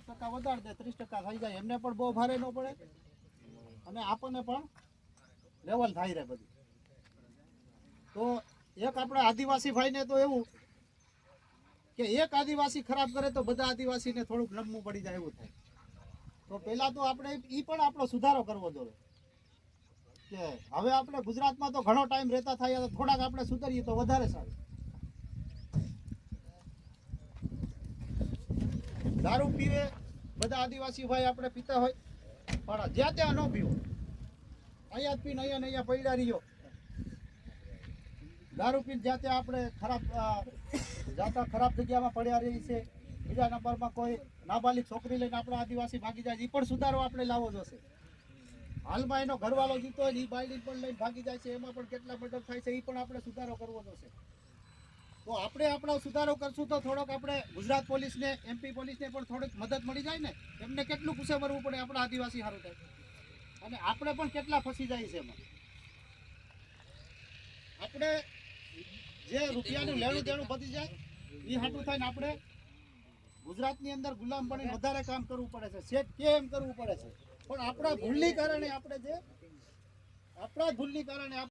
5% વધારે દે 30% થઈ જાય એમને પણ બહુ ભારે ન પડે અને આપણને પણ લેવલ થાય રહે બધું. તો એક આપણા આદિવાસી ભાઈને તો એવું કે એક આદિવાસી ખરાબ કરે તો બધા આદિવાસીને થોડુંક નમવું પડી જાય એવું થાય. તો પહેલા તો આપણે એ પણ આપણો સુધારો કરવો જોઈએ કે હવે આપણે ગુજરાતમાં તો ઘણો ટાઈમ રહેતા થાય તો થોડાક આપણે સુધરીએ તો વધારે સારું. દારૂ પીવે બધા આદિવાસી ભાઈ આપણે પીતા હોય પણ જ્યાં ત્યાં ન પીવો. અહીંયા જ પીને અહીંયા પડ્યા રહ્યો. દારૂ પીને જ્યાં ત્યાં આપણે ખરાબ જગ્યામાં પડ્યા રહી છે. બીજા નંબરમાં કોઈ નાબાલિક છોકરી લઈને આપણા આદિવાસી ભાગી જાય એ પણ સુધારો આપણે લાવવો જોશે. હાલમાં એનો ઘરવાળો જીતો હોય એ બાયડી પણ લઈને ભાગી જાય છે એમાં પણ કેટલા મર્ડર થાય છે એ પણ આપણે સુધારો કરવો જોશે. તો આપણે આપણો સુધારો કરશું તો થોડોક આપણે ગુજરાત પોલીસને MP પોલીસને પણ થોડીક મદદ મળી જાય ને. એમને કેટલું પૂછે ભરવું પડે આપણા આદિવાસી સારું થાય અને આપણે પણ કેટલા ફસી જાય છે એમાં. આપણે જે રૂપિયાનું લેણું દેણું બધી જાય એ હાટું થઈને આપણે ગુજરાતની અંદર ગુલામ બનીને વધારે કામ કરવું પડે છે. સેટ કેમ કરવું પડે છે પણ આપણા ભૂલની કારણે આપણે